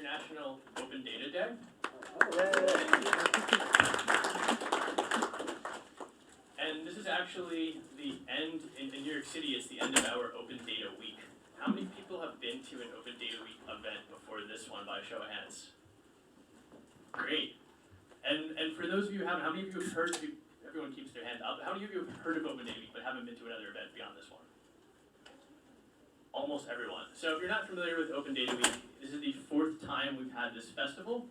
International Open Data Day. And this is actually the end, in New York City, it's the end of our Open Data Week. How many people have been to an Open Data Week event before this one, by a show of hands? Great. And for those of you who haven't, how many of you have heard, everyone keeps their hand up, how many of you have heard of Open Data Week but haven't been to another event beyond this one? Almost everyone. So if you're not familiar with Open Data Week, this is the 4th time we've had this festival,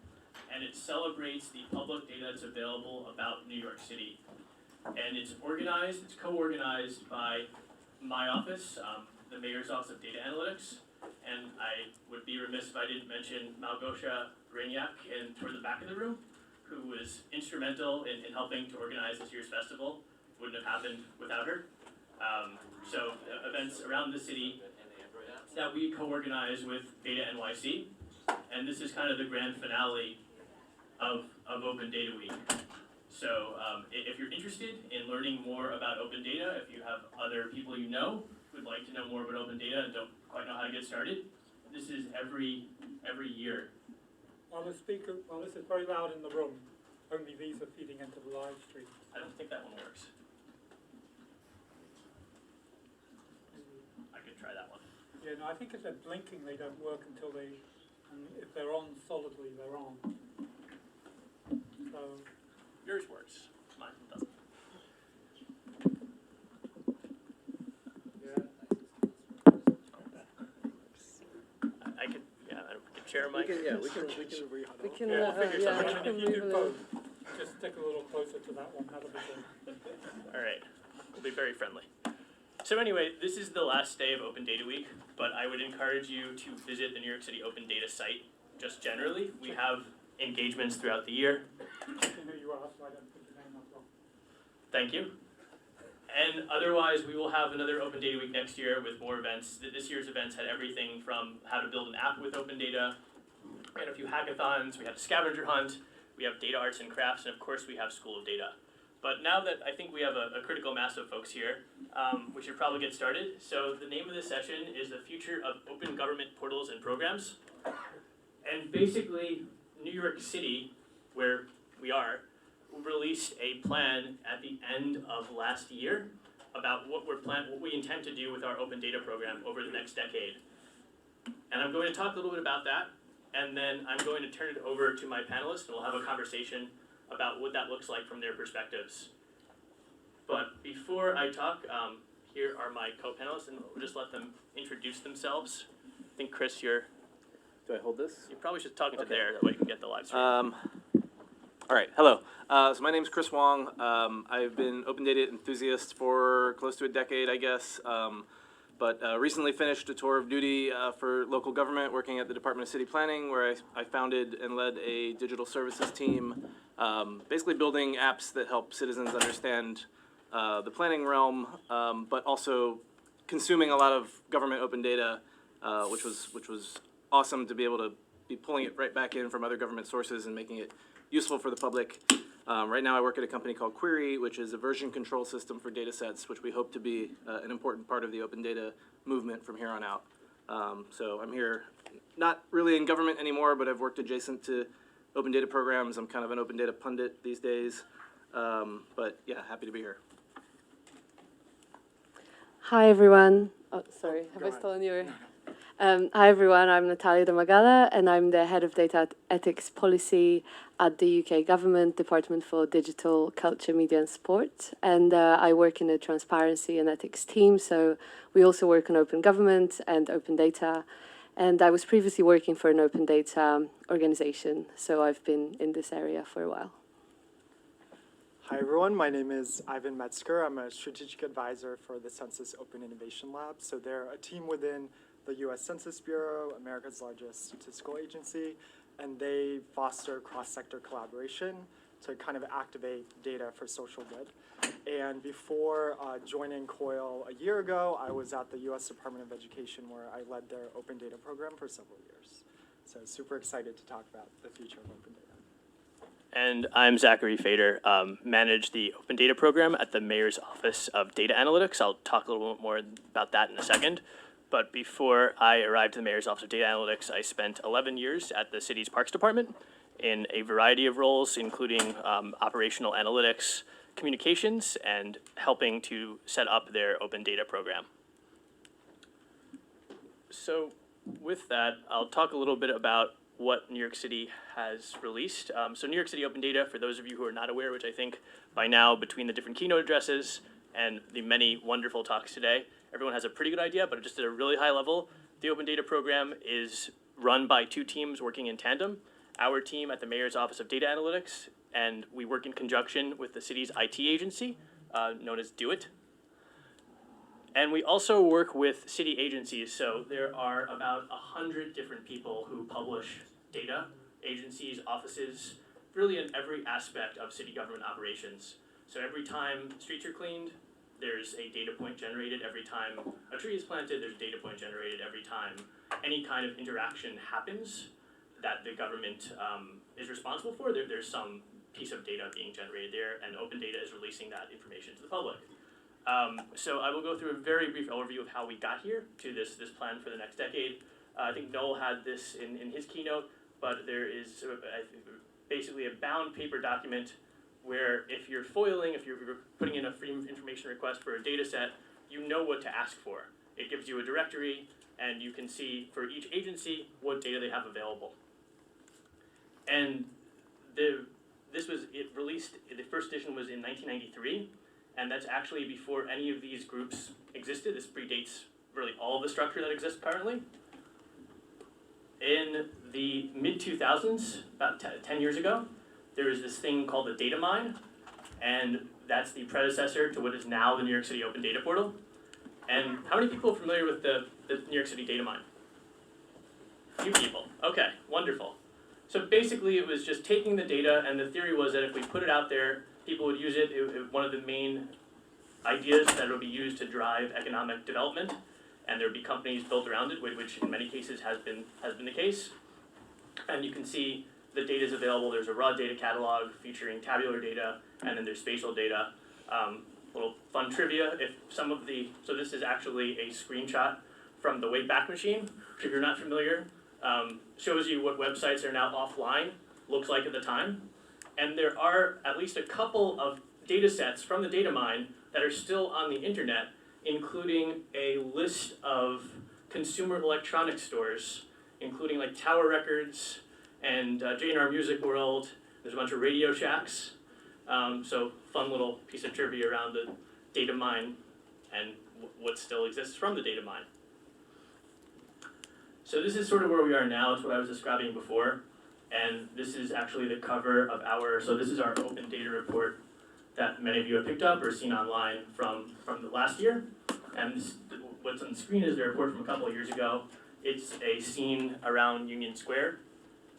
and it celebrates the public data that's available about New York City. And it's co-organized by my office, the Mayor's Office of Data Analytics, and I would be remiss if I didn't mention Malgosia Brainiac toward the back of the room, who was instrumental in helping to organize this year's festival. Wouldn't have happened without her. So events around the city that we co-organize with Data NYC, and this is kind of the grand finale of Open Data Week. So if you're interested in learning more about open data, if you have other people you know who would like to know more about open data and don't quite know how to get started, this is every year. While this is very loud in the room, only these are feeding into the live stream. I don't think that one works. I could try that one. Yeah, no, I think if they're blinking, they don't work until and if they're on solidly, they're on. So yours works. Mine doesn't. yeah. I could share my. We can we'll figure something out. If you do both, just stick a little closer to that one. That'll be good. All right, we'll be very friendly. So anyway, this is the last day of Open Data Week, but I would encourage you to visit the New York City Open Data site just generally. We have engagements throughout the year. You are, so I don't put your name up wrong. Thank you. And otherwise, we will have another Open Data Week next year with more events. This year's events had everything from how to build an app with open data. We had a few hackathons, we had a scavenger hunt, we have data arts and crafts, and of course we have School of Data. But now that I think we have a critical mass of folks here, we should probably get started. So the name of this session is The Future of Open Government Portals and Programs. And basically, New York City, where we are, released a plan at the end of last year about what we intend to do with our open data program over the next decade. And I'm going to talk a little bit about that, and then I'm going to turn it over to my panelists, and we'll have a conversation about what that looks like from their perspectives. But before I talk, here are my co-panelists, and we'll just let them introduce themselves. I think, Chris, Do I hold this? You probably should talk into there, that way you can get the live stream. All right, hello. So my name's Chris Whong. I've been open data enthusiast for close to a decade, I guess. But recently finished a tour of duty for local government, working at the Department of City Planning, where I founded and led a digital services team, basically building apps that help citizens understand the planning realm, but also consuming a lot of government open data, which was awesome to be able to be pulling it right back in from other government sources and making it useful for the public. Right now I work at a company called Query, which is a version control system for data sets, which we hope to be an important part of the open data movement from here on out. So I'm here, not really in government anymore, but I've worked adjacent to open data programs. I'm kind of an open data pundit these days. But yeah, happy to be here. Hi everyone. Oh, sorry, have I stolen your... Hi everyone, I'm Natalia Domagala, and I'm the Head of Data Ethics Policy at the UK Government Department for Digital, Culture, Media and Sport. And I work in the Transparency and Ethics team, so we also work on open government and open data. And I was previously working for an open data organization, so I've been in this area for a while. Hi everyone, my name is Ivan Metzger. I'm a strategic advisor for the Census Open Innovation Lab. So they're a team within the US Census Bureau, America's largest statistical agency, and they foster cross-sector collaboration to kind of activate data for social good. And before joining COIL a year ago, I was at the US Department of Education where I led their open data program for several years. So super excited to talk about the future of open data. And I'm Zachary Feder, manage the open data program at the Mayor's Office of Data Analytics. I'll talk a little bit more about that in a second. but before I arrived at the Mayor's Office of Data Analytics, I spent 11 years at the city's Parks Department in a variety of roles, including operational analytics, communications, and helping to set up their open data program. So with that, I'll talk a little bit about what New York City has released. So New York City Open Data, for those of you who are not aware, which I think by now between the different keynote addresses and the many wonderful talks today, everyone has a pretty good idea, but just at a really high level, the Open Data program is run by two teams working in tandem. Our team at the Mayor's Office of Data Analytics, and we work in conjunction with the city's IT agency, known as Do It. And we also work with city agencies, so there are about 100 different people who publish data, agencies, offices, really in every aspect of city government operations. So every time streets are cleaned, there's a data point generated. Every time a tree is planted, there's a data point generated. Every time any kind of interaction happens that the government is responsible for, there's some piece of data being generated there, and Open Data is releasing that information to the public. So I will go through a very brief overview of how we got here to this plan for the next decade. I think Noel had this in his keynote, but there is basically a bound paper document where if you're foiling, if you're putting in a Freedom of Information request for a data set, you know what to ask for. It gives you a directory, and you can see for each agency what data they have available. And this was released, the first edition was in 1993, and that's actually before any of these groups existed. This predates really all of the structure that exists currently. In the mid-2000s, about 10 years ago, there was this thing called the data mine, and that's the predecessor to what is now the New York City Open Data Portal. And how many people are familiar with the New York City data mine? A few people. Okay, wonderful. So basically it was just taking the data, and the theory was that if we put it out there, people would use it. One of the main ideas that it would be used to drive economic development, and there would be companies built around it, which in many cases has been the case. And you can see the data is available. There's a raw data catalog featuring tabular data, and then there's spatial data. Little fun trivia, so this is actually a screenshot from the Wayback Machine, which if you're not familiar, shows you what websites are now offline, looks like at the time. And there are at least a couple of data sets from the data mine that are still on the internet, including a list of consumer electronics stores, including like Tower Records and J&R Music World. There's a bunch of Radio Shacks. So fun little piece of trivia around the data mine and what still exists from the data mine. So this is sort of where we are now. It's what I was describing before. And this is actually the cover of this is our open data report that many of you have picked up or seen online from the last year. And what's on the screen is the report from a couple of years ago. It's a scene around Union Square,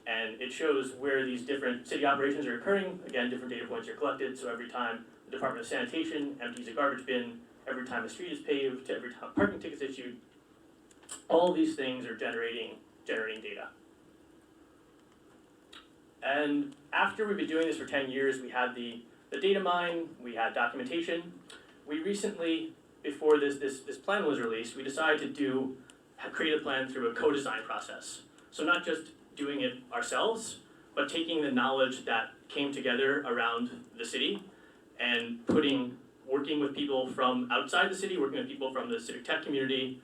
and it shows where these different city operations are occurring. Again, different data points are collected, so every time the Department of Sanitation empties a garbage bin, every time a street is paved, every time parking tickets issued, all these things are generating data. And after we've been doing this for 10 years, we had the data mine, we had documentation. We recently, before this plan was released, we decided to create a plan through a co-design process. So not just doing it ourselves, but taking the knowledge that came together around the city and working with people from outside the city, working with people from the civic tech community,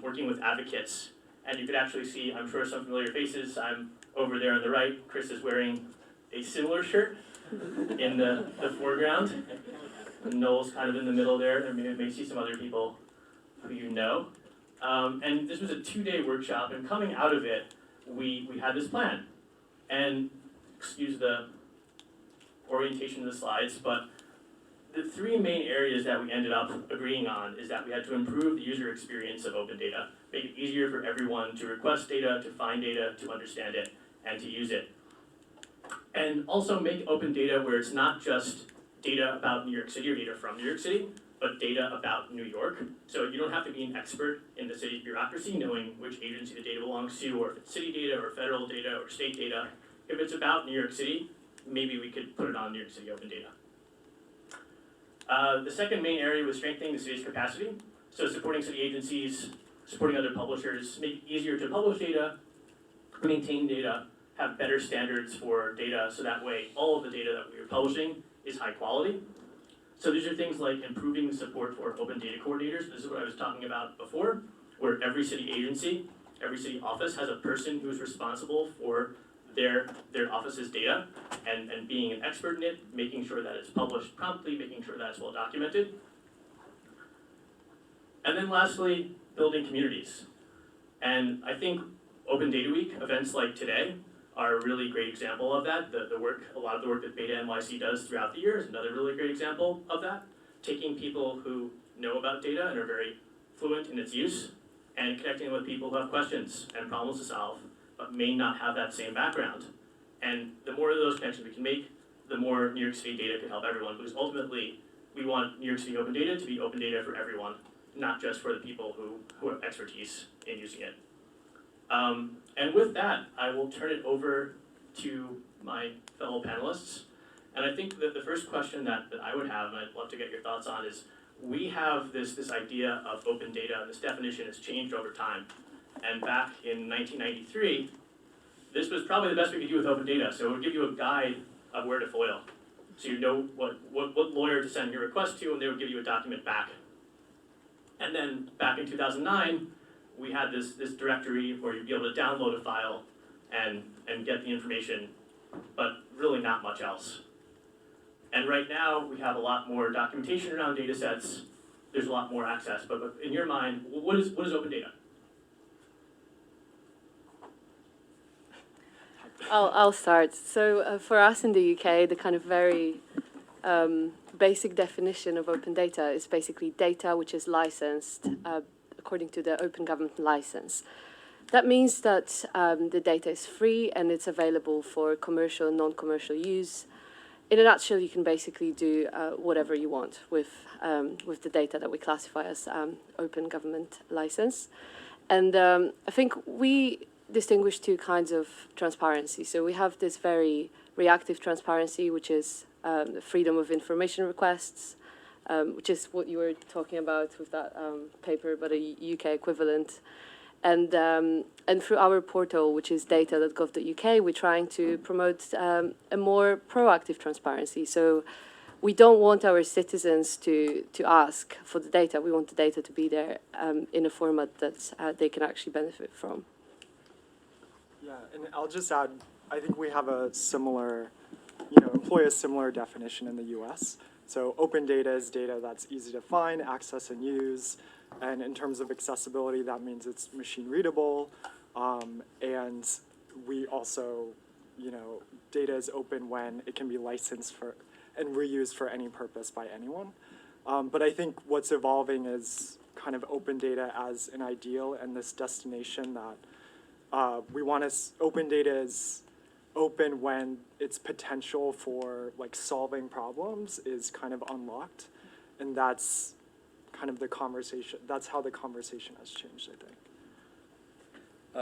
working with advocates. And you could actually see, I'm sure, some familiar faces. I'm over there on the right. Chris is wearing a similar shirt in the foreground. Noel's kind of in the middle there. And you may see some other people who you know. And this was a 2-day workshop, and coming out of it, we had this plan. And excuse the orientation of the slides, but the 3 main areas that we ended up agreeing on is that we had to improve the user experience of open data, make it easier for everyone to request data, to find data, to understand it, and to use it. And also make open data where it's not just data about New York City or data from New York City, but data about New York. So you don't have to be an expert in the city's bureaucracy knowing which agency the data belongs to, or if it's city data, or federal data, or state data. If it's about New York City, maybe we could put it on New York City Open Data. The second main area was strengthening the city's capacity. So supporting city agencies supporting other publishers, make it easier to publish data, maintain data, have better standards for data, so that way all of the data that we're publishing is high quality. So these are things like improving the support for open data coordinators. This is what I was talking about before, where every city agency, every city office has a person who is responsible for their office's data and being an expert in it, making sure that it's published promptly, making sure that it's well documented. And then lastly, building communities. And I think Open Data Week, events like today, are a really great example of that. A lot of the work that Beta NYC does throughout the year is another really great example of that. Taking people who know about data and are very fluent in its use, and connecting with people who have questions and problems to solve, but may not have that same background. And the more of those connections we can make, the more New York City data can help everyone, because ultimately, we want New York City open data to be open data for everyone, not just for the people who have expertise in using it. And with that, I will turn it over to my fellow panelists. And I think that the first question that I would have, and I'd love to get your thoughts on, is we have this idea of open data, and this definition has changed over time. And back in 1993, this was probably the best we could do with open data. So it would give you a guide of where to FOIL. So you know what lawyer to send your request to, and they would give you a document back. And then back in 2009, we had this directory where you'd be able to download a file and get the information, but really not much else. And right now, we have a lot more documentation around data sets. There's a lot more access, but in your mind, what is open data? I'll start. So for us in the UK, the kind of very basic definition of open data is basically data which is licensed according to the Open Government License. That means that the data is free and it's available for commercial and non-commercial use. In a nutshell, you can basically do whatever you want with the data that we classify as Open Government License. And I think we distinguish two kinds of transparency. So we have this very reactive transparency, which is the freedom of information requests, which is what you were talking about with that paper, but a UK equivalent. And through our portal, which is data.gov.uk, we're trying to promote a more proactive transparency. So we don't want our citizens to ask for the data. We want the data to be there in a format that they can actually benefit from. Yeah, and I'll just add, I think we have a similar, employ a similar definition in the US. So open data is data that's easy to find, access, and use. And in terms of accessibility, that means it's machine readable. And we also, data is open when it can be licensed for and reused for any purpose by anyone. But I think what's evolving is kind of open data as an ideal and this destination that we want to, open data is open when its potential for solving problems is kind of unlocked. And that's kind of the conversation, that's how the conversation has changed, I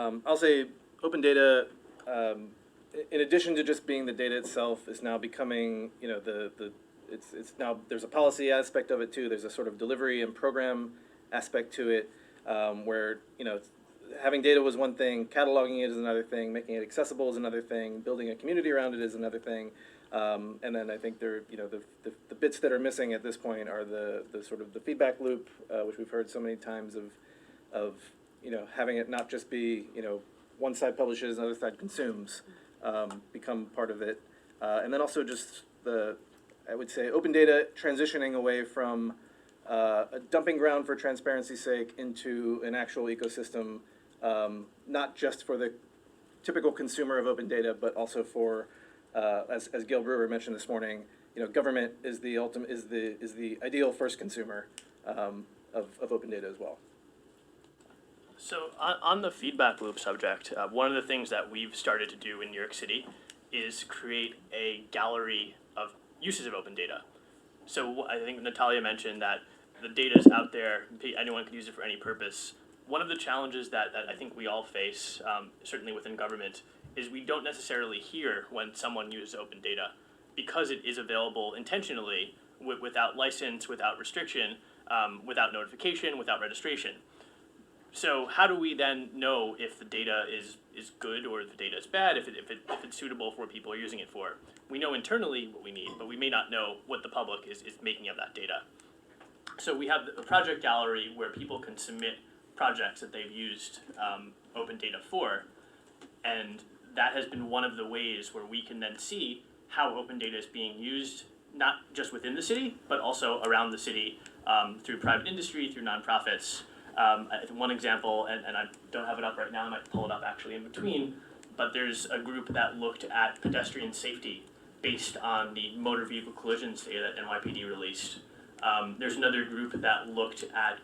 think. I'll say open data, in addition to just being the data itself, is now becoming, it's now, there's a policy aspect of it too. There's a sort of delivery and program aspect to it, where, having data was one thing, cataloging it is another thing, making it accessible is another thing, building a community around it is another thing. And then I think the bits that are missing at this point are the sort of the feedback loop, which we've heard so many times of having it not just be, one side publishes, another side consumes, become part of it. And then also just I would say open data transitioning away from a dumping ground for transparency's sake into an actual ecosystem, not just for the typical consumer of open data, but also for as Gail Brewer mentioned this morning, government is the ultimate is the ideal first consumer of open data as well. So on the feedback loop subject, one of the things that we've started to do in New York City is create a gallery of uses of open data. So I think Natalia mentioned that the data is out there, anyone can use it for any purpose. One of the challenges that I think we all face, certainly within government, is we don't necessarily hear when someone uses open data because it is available intentionally without license, without restriction, without notification, without registration. So how do we then know if the data is good or if the data is bad, if it's suitable for what people are using it for? We know internally what we need, but we may not know what the public is making of that data. So we have a project gallery where people can submit projects that they've used open data for, and that has been one of the ways where we can then see how open data is being used, not just within the city, but also around the city through private industry, through nonprofits. I think one example, and I don't have it up right now, I might pull it up actually in between, but there's a group that looked at pedestrian safety based on the motor vehicle collisions data that NYPD released. There's another group that looked at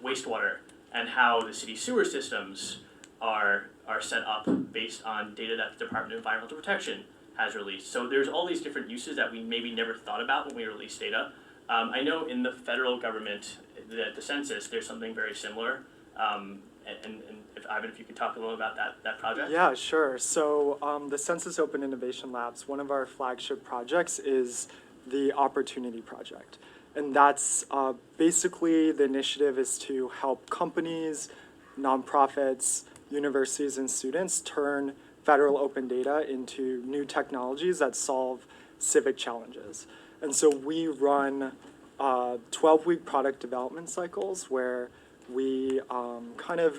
wastewater and how the city sewer systems are set up based on data that the Department of Environmental Protection has released. So there's all these different uses that we maybe never thought about when we release data. I know in the federal government, the census, there's something very similar. And if Ivan, if you could talk a little about that project. Yeah, sure. So the Census Open Innovation Labs, one of our flagship projects is the Opportunity Project. And that's basically the initiative is to help companies, nonprofits, universities, and students turn federal open data into new technologies that solve civic challenges. And so we run 12-week product development cycles where we kind of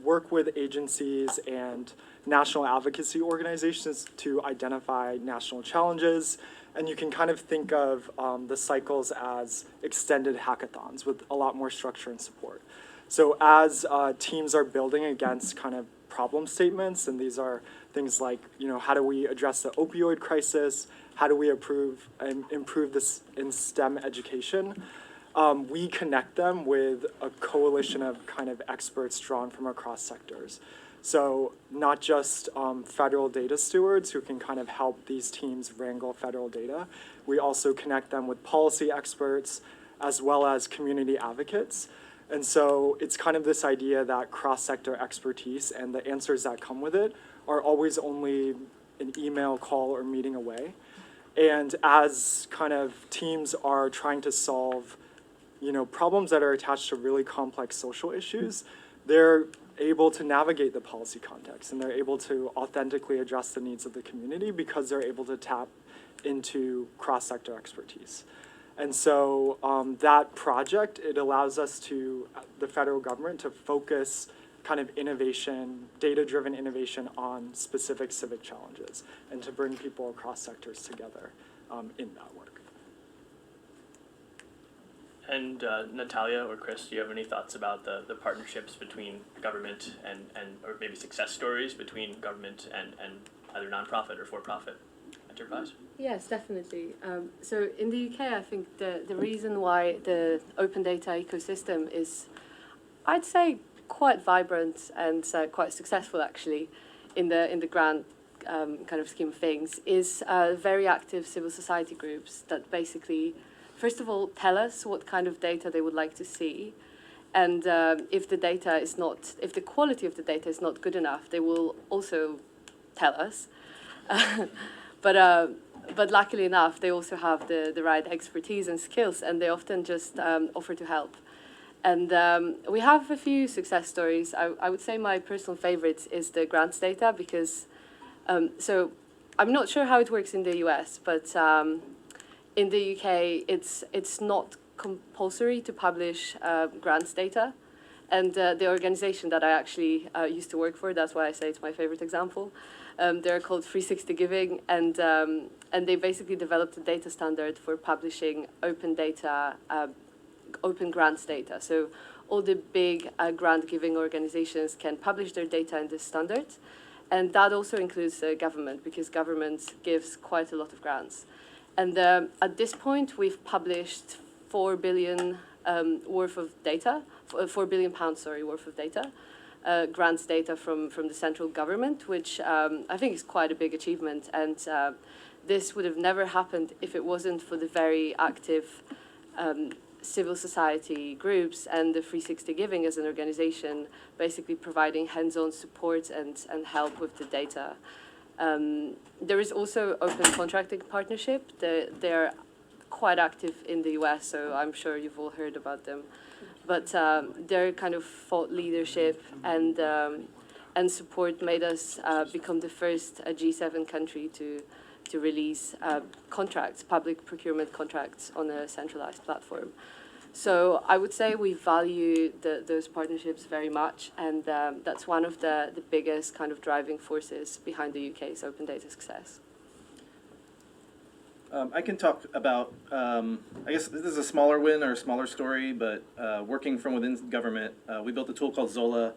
work with agencies and national advocacy organizations to identify national challenges. And you can kind of think of the cycles as extended hackathons with a lot more structure and support. So as teams are building against kind of problem statements, and these are things like, you know, how do we address the opioid crisis? How do we improve this in STEM education? We connect them with a coalition of kind of experts drawn from across sectors. So not just federal data stewards who can kind of help these teams wrangle federal data. We also connect them with policy experts as well as community advocates. And so it's kind of this idea that cross-sector expertise and the answers that come with it are always only an email, call, or meeting away. And as kind of teams are trying to solve, you know, problems that are attached to really complex social issues, they're able to navigate the policy context and they're able to authentically address the needs of the community because they're able to tap into cross-sector expertise. And so that project, it allows us to, the federal government, to focus kind of innovation, data-driven innovation on specific civic challenges and to bring people across sectors together in that work. And Natalia or Chris, do you have any thoughts about the partnerships between government and or maybe success stories between government and either nonprofit or for-profit enterprise? Yes, definitely. So in the UK, I think the reason why the open data ecosystem is, I'd say, quite vibrant and quite successful actually in the grand kind of scheme of things is very active civil society groups that basically, first of all, tell us what kind of data they would like to see. And if the data is not, if the quality of the data is not good enough, they will also tell us. But luckily enough, they also have the right expertise and skills, and they often just offer to help. And we have a few success stories. I would say my personal favorite is the grants data because, so I'm not sure how it works in the US, but in the UK, it's not compulsory to publish grants data. And the organization that I actually used to work for, that's why I say it's my favorite example, they're called 360 Giving, and they basically developed a data standard for publishing open data, open grants data. So all the big grant giving organizations can publish their data in this standard. And that also includes government, because government gives quite a lot of grants. And at this point, we've published 4 billion worth of data, 4 billion pounds, sorry, worth of data, grants data from the central government, which I think is quite a big achievement. And this would have never happened if it wasn't for the very active civil society groups and the 360 Giving as an organization, basically providing hands-on support and help with the data. There is also Open Contracting Partnership. They're quite active in the US, so I'm sure you've all heard about them. but their kind of thought leadership and support made us become the first G7 country to release contracts, public procurement contracts on a centralized platform. So I would say we value those partnerships very much, and that's one of the biggest kind of driving forces behind the UK's open data success. I can talk about, I guess this is a smaller win or a smaller story, but working from within government, we built a tool called Zola.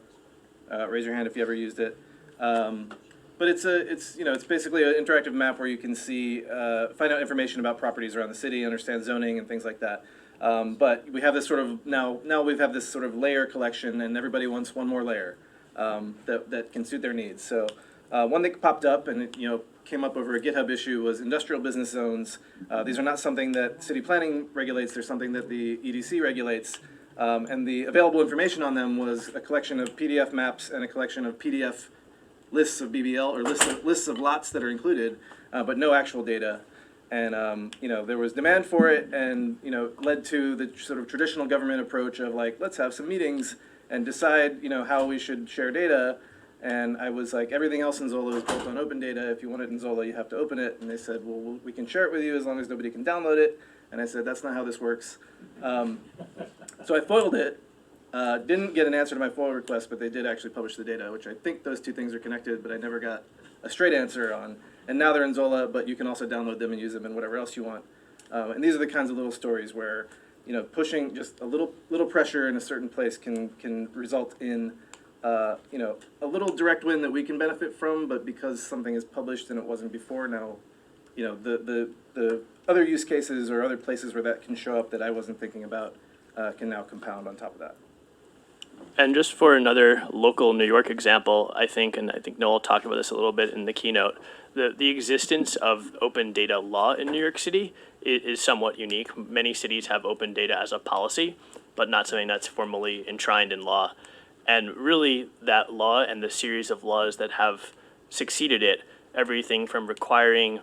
Raise your hand if you ever used it. But it's basically an interactive map where you can see, find out information about properties around the city, understand zoning and things like that. But we have this sort of, now we have this sort of layer collection, and everybody wants one more layer that can suit their needs. So one that popped up and it, came up over a GitHub issue was industrial business zones. These are not something that city planning regulates, they're something that the EDC regulates. And the available information on them was a collection of PDF maps and a collection of PDF lists of BBL, or lists of lots that are included, but no actual data. And there was demand for it, and led to the sort of traditional government approach of like, let's have some meetings and decide how we should share data. And I was like, everything else in Zola is built on open data. If you want it in Zola, you have to open it. And they said, well, we can share it with you as long as nobody can download it. And I said, that's not how this works. So I foiled it. Didn't get an answer to my FOIL request, but they did actually publish the data, which I think those two things are connected, but I never got a straight answer on. And now they're in Zola, but you can also download them and use them in whatever else you want. And these are the kinds of little stories where, pushing just a little pressure in a certain place can result in, a little direct win that we can benefit from, but because something is published and it wasn't before, now, the other use cases or other places where that can show up that I wasn't thinking about can now compound on top of that. And just for another local New York example, I think Noel talked about this a little bit in the keynote, the existence of open data law in New York City is somewhat unique. Many cities have open data as a policy, but not something that's formally enshrined in law. And really, that law and the series of laws that have succeeded it, everything from requiring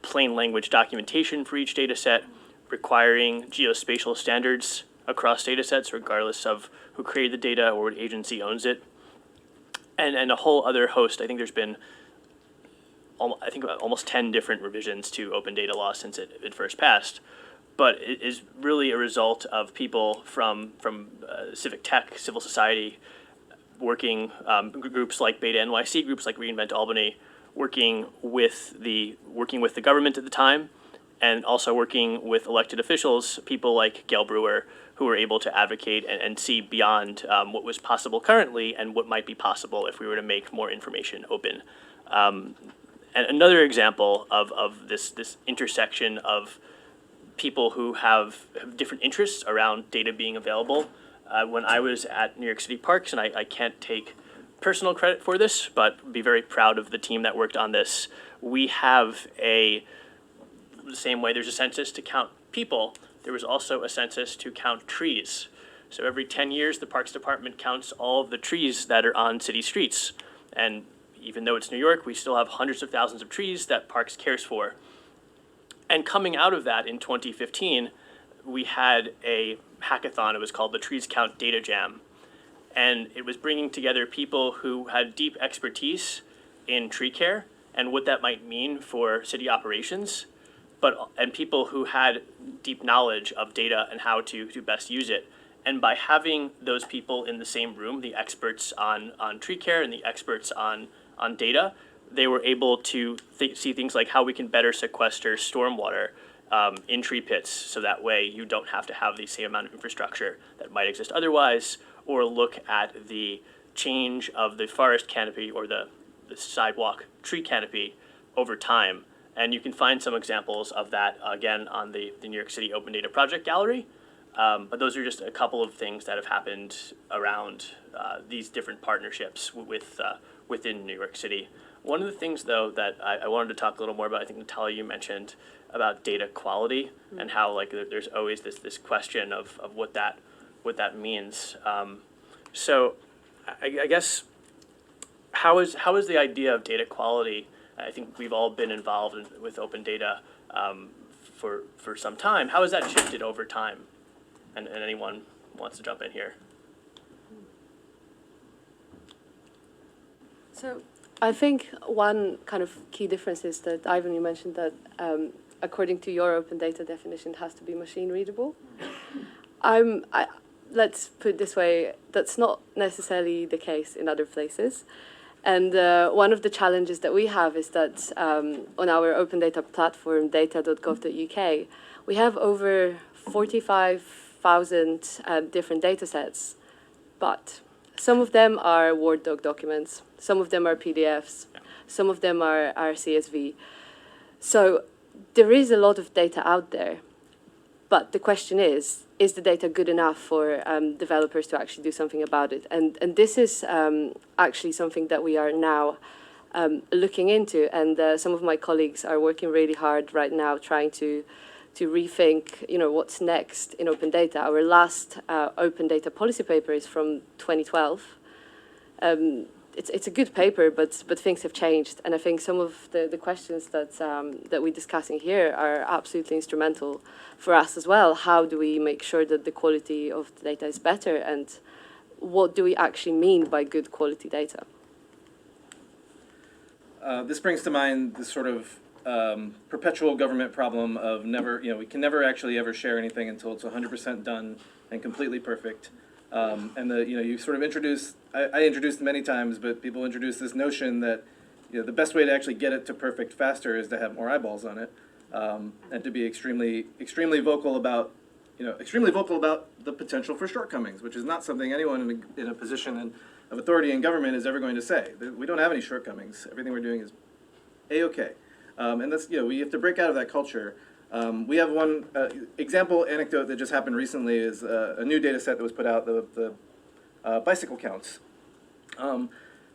plain language documentation for each data set, requiring geospatial standards across data sets, regardless of who created the data or what agency owns it, and a whole other host. I think there's been almost 10 different revisions to open data law since it first passed. But it is really a result of people from civic tech, civil society, working groups like Beta NYC, groups like Reinvent Albany, working with the government at the time, and also working with elected officials, people like Gail Brewer, who were able to advocate and see beyond what was possible currently and what might be possible if we were to make more information open. And another example of this intersection of people who have different interests around data being available. When I was at New York City Parks, and I can't take personal credit for this, but be very proud of the team that worked on this. We have the same way there's a census to count people, there was also a census to count trees. So every 10 years, the Parks Department counts all of the trees that are on city streets. And even though it's New York, we still have hundreds of thousands of trees that Parks cares for. And coming out of that in 2015, we had a hackathon. It was called the Trees Count Data Jam. And it was bringing together people who had deep expertise in tree care and what that might mean for city operations, and people who had deep knowledge of data and how to best use it. And by having those people in the same room, the experts on tree care and the experts on data, they were able to see things like how we can better sequester stormwater in tree pits, so that way you don't have to have the same amount of infrastructure that might exist otherwise, or look at the change of the forest canopy or the sidewalk tree canopy over time. And you can find some examples of that, again, on the New York City Open Data Project Gallery. But those are just a couple of things that have happened around these different partnerships within New York City. One of the things, though, that I wanted to talk a little more about, I think, Natalia, you mentioned about data quality and how there's always this question of what that means. So I guess how is the idea of data quality? I think we've all been involved with open data for some time. How has that shifted over time? And anyone wants to jump in here. So I think one kind of key difference is that, Ivan, you mentioned that according to your open data definition, it has to be machine readable. Let's put it this way, that's not necessarily the case in other places. And one of the challenges that we have is that on our open data platform, data.gov.uk, we have over 45,000 different data sets, but some of them are Word doc documents, some of them are PDFs, some of them are CSV. So there is a lot of data out there, but the question is the data good enough for developers to actually do something about it? And this is actually something that we are now looking into, and some of my colleagues are working really hard right now trying to rethink, what's next in open data. Our last open data policy paper is from 2012. It's a good paper, but things have changed, and I think some of the questions that we're discussing here are absolutely instrumental for us as well. How do we make sure that the quality of the data is better, and what do we actually mean by good quality data? This brings to mind this sort of perpetual government problem of never, we can never actually ever share anything until it's 100% done and completely perfect. And you sort of introduce, I introduced many times, but people introduce this notion that the best way to actually get it to perfect faster is to have more eyeballs on it, and to be extremely vocal about, the potential for shortcomings, which is not something anyone in a position of authority in government is ever going to say. We don't have any shortcomings. Everything we're doing is A-okay. And that's, we have to break out of that culture. We have one example anecdote that just happened recently is a new data set that was put out, the bicycle counts.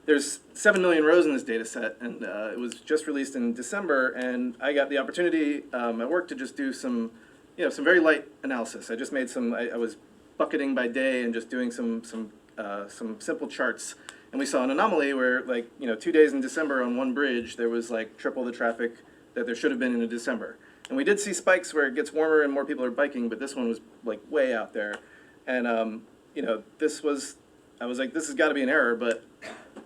There's 7 million rows in this data set, and it was just released in December, and I got the opportunity at work to just do some very light analysis. I just made I was bucketing by day and just doing some simple charts. And we saw an anomaly where, 2 days in December on one bridge, there was triple the traffic that there should have been in December. And we did see spikes where it gets warmer and more people are biking, but this one was way out there. And I was like, this has got to be an error, but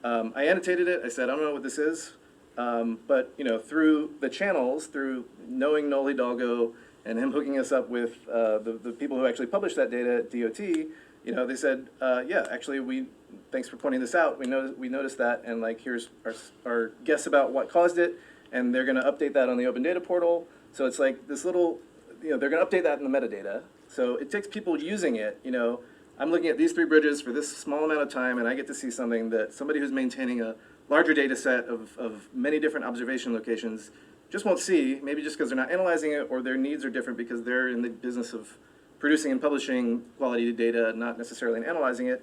I annotated it. I said, I don't know what this is, but through the channels, through knowing Noli Dalgo and him hooking us up with the people who actually published that data at DOT, they said, yeah, actually thanks for pointing this out. We noticed that, and here's our guess about what caused it, and they're going to update that on the Open Data Portal. So it's this little, they're going to update that in the metadata. So it takes people using it. I'm looking at these 3 bridges for this small amount of time, and I get to see something that somebody who's maintaining a larger data set of many different observation locations just won't see, maybe just because they're not analyzing it, or their needs are different because they're in the business of producing and publishing quality data, not necessarily in analyzing it.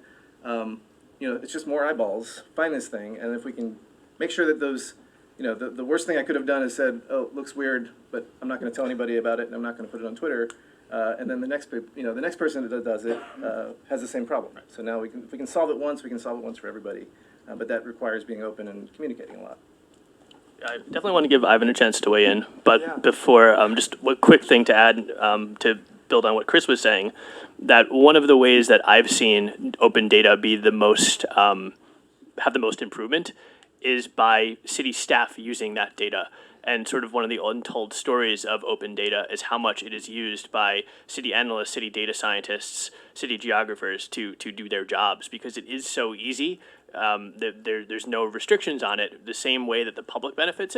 It's just more eyeballs. Find this thing, and if we can make sure that those, the worst thing I could have done is said, oh, it looks weird, but I'm not going to tell anybody about it, and I'm not going to put it on Twitter. And then the next person that does it has the same problem. So now if we can solve it once, we can solve it once for everybody. But that requires being open and communicating a lot. I definitely want to give Ivan a chance to weigh in, but Yeah. before, just a quick thing to add to build on what Chris was saying, that one of the ways that I've seen open data be the most, have the most improvement is by city staff using that data. And sort of one of the untold stories of open data is how much it is used by city analysts, city data scientists, city geographers to do their jobs, because it is so easy. There's no restrictions on it. The same way that the public benefits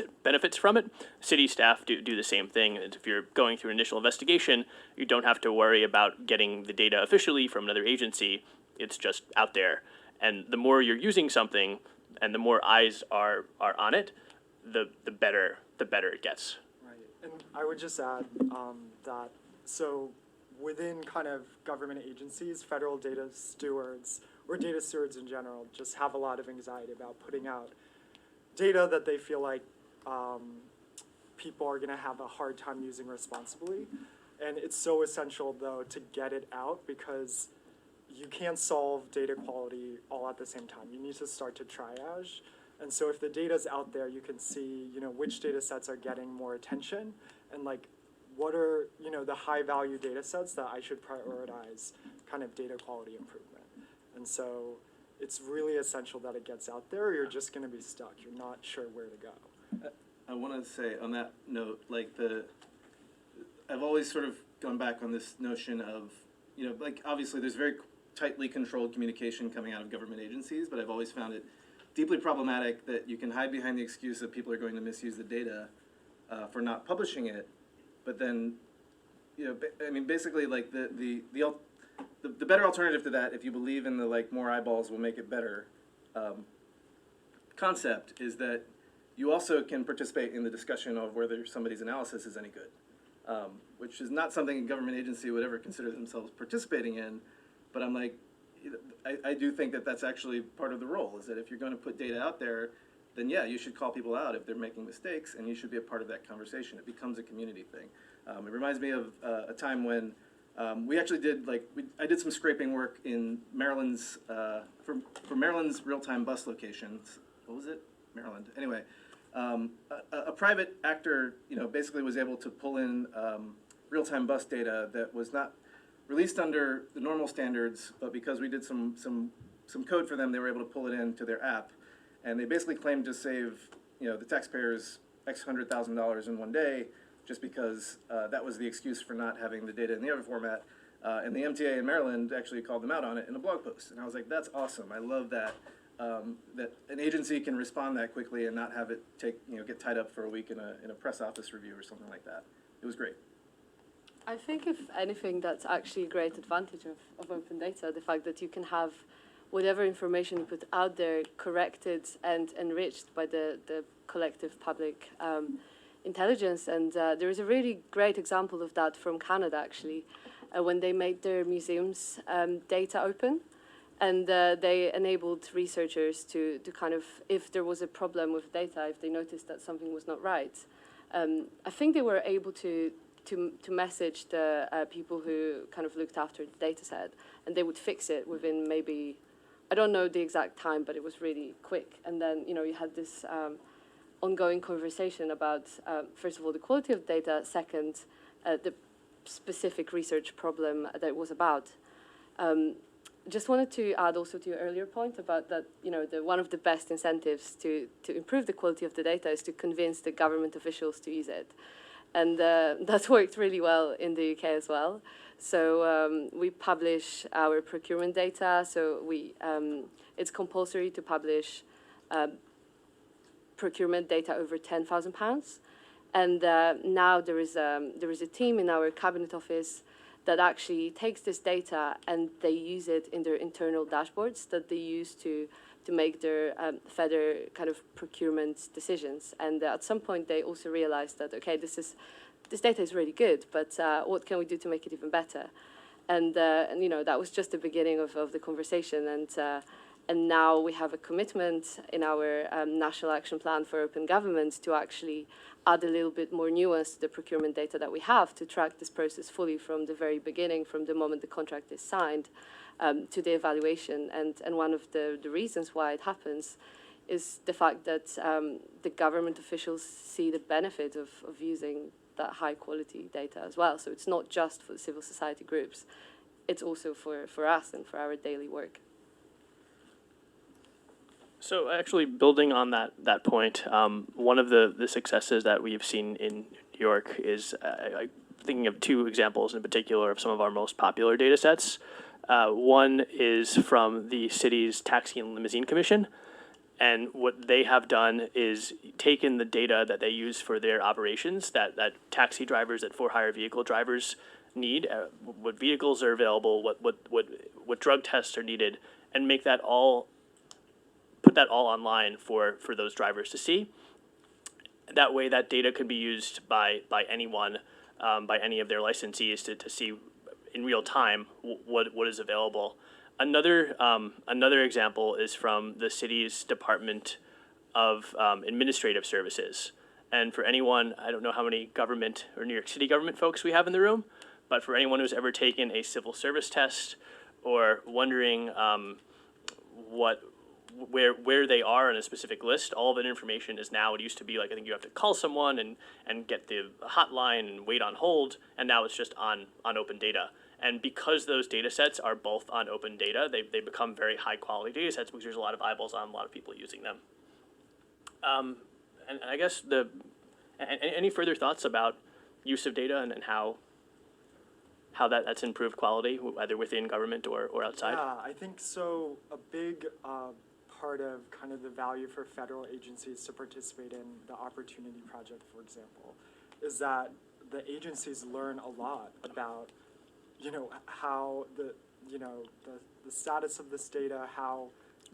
from it, city staff do the same thing. And if you're going through an initial investigation, you don't have to worry about getting the data officially from another agency. It's just out there. And the more you're using something and the more eyes are on it, the better it gets. Right, and I would just add that, so within kind of government agencies, federal data stewards, or data stewards in general, just have a lot of anxiety about putting out data that they feel like people are gonna have a hard time using responsibly. And it's so essential, though, to get it out, because you can't solve data quality all at the same time. You need to start to triage. And so if the data's out there, you can see, which data sets are getting more attention, and what are, the high value data sets that I should prioritize kind of data quality improvement. And so it's really essential that it gets out there, or you're just going to be stuck. You're not sure where to go. I want to say on that note, I've always sort of gone back on this notion of, obviously there's very tightly controlled communication coming out of government agencies, but I've always found it deeply problematic that you can hide behind the excuse that people are going to misuse the data for not publishing it, but then, basically the better alternative to that, if you believe in the more eyeballs will make it better concept, is that you also can participate in the discussion of whether somebody's analysis is any good, which is not something a government agency would ever consider themselves participating in. But I'm I do think that that's actually part of the role, is that if you're going to put data out there, then yeah, you should call people out if they're making mistakes, and you should be a part of that conversation. It becomes a community thing. It reminds me of a time when we actually did, I did some scraping work in Maryland's, for Maryland's real-time bus locations. What was it? Maryland. Anyway, a private actor, basically was able to pull in real-time bus data that was not released under the normal standards, but because we did some code for them, they were able to pull it into their app. And they basically claimed to save, the taxpayers X $100,000 in one day, just because that was the excuse for not having the data in the other format. And the MTA in Maryland actually called them out on it in a blog post. And I was like, that's awesome. I love that, that an agency can respond that quickly and not have it get tied up for a week in a press office review or something like that. It was great. I think, if anything, that's actually a great advantage of open data, the fact that you can have whatever information you put out there corrected and enriched by the collective public intelligence. And there is a really great example of that from Canada, actually, when they made their museums data open. And they enabled researchers to kind of, if there was a problem with data, if they noticed that something was not right, I think they were able to message the people who kind of looked after the data set, and they would fix it within maybe, I don't know the exact time, but it was really quick. And then, you had this ongoing conversation about, first of all, the quality of data, second, the specific research problem that it was about. Just wanted to add also to your earlier point about that, one of the best incentives to improve the quality of the data is to convince the government officials to use it. And that's worked really well in the UK as well. So we publish our procurement data. So it's compulsory to publish procurement data over £10,000. And now there is a team in our cabinet office that actually takes this data and they use it in their internal dashboards that they use to make their further kind of procurement decisions. And at some point, they also realized that, okay, this data is really good, but what can we do to make it even better? And that was just the beginning of the conversation. And now we have a commitment in our National Action Plan for Open Government to actually add a little bit more nuance to the procurement data that we have to track this process fully from the very beginning, from the moment the contract is signed, to the evaluation. And one of the reasons why it happens is the fact that the government officials see the benefit of using that high quality data as well. So it's not just for the civil society groups, it's also for us and for our daily work. So actually building on that point, one of the successes that we've seen in New York is thinking of two examples in particular of some of our most popular data sets. One is from the city's Taxi and Limousine Commission. And what they have done is taken the data that they use for their operations, that taxi drivers, that for-hire vehicle drivers need, what vehicles are available, what drug tests are needed, and put that all online for those drivers to see. That way, that data could be used by anyone, by any of their licensees to see in real time what is available. Another example is from the city's Department of Administrative Services. And for anyone, I don't know how many government or New York City government folks we have in the room, but for anyone who's ever taken a civil service test or wondering where they are in a specific list. All that information is now, it used to be like, I think you have to call someone and get the hotline and wait on hold, and now it's just on open data. And because those data sets are both on open data, they become very high quality data sets because there's a lot of eyeballs on, a lot of people using them. And I guess any further thoughts about use of data and how that's improved quality, either within government or outside? Yeah, I think so. A big part of kind of the value for federal agencies to participate in the Opportunity Project, for example, is that the agencies learn a lot about, how the status of this data, how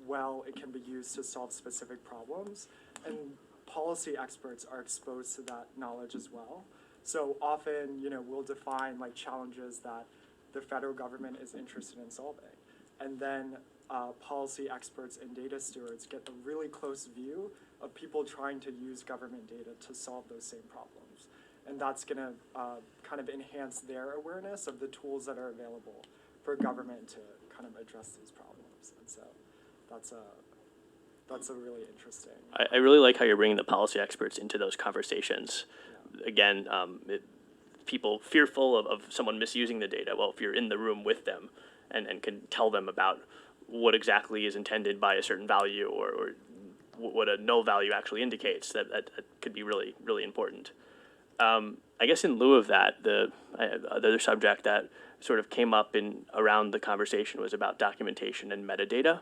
well it can be used to solve specific problems, and policy experts are exposed to that knowledge as well. So often, we'll define like challenges that the federal government is interested in solving, and then policy experts and data stewards get a really close view of people trying to use government data to solve those same problems. And that's going to kind of enhance their awareness of the tools that are available for government to kind of address these problems. And so that's a really interesting. I really like how you're bringing the policy experts into those conversations. Yeah. Again, people fearful of someone misusing the data. Well, if you're in the room with them and can tell them about what exactly is intended by a certain value or what a null value actually indicates, that could be really, really important. I guess in lieu of that, the other subject that sort of came up around the conversation was about documentation and metadata.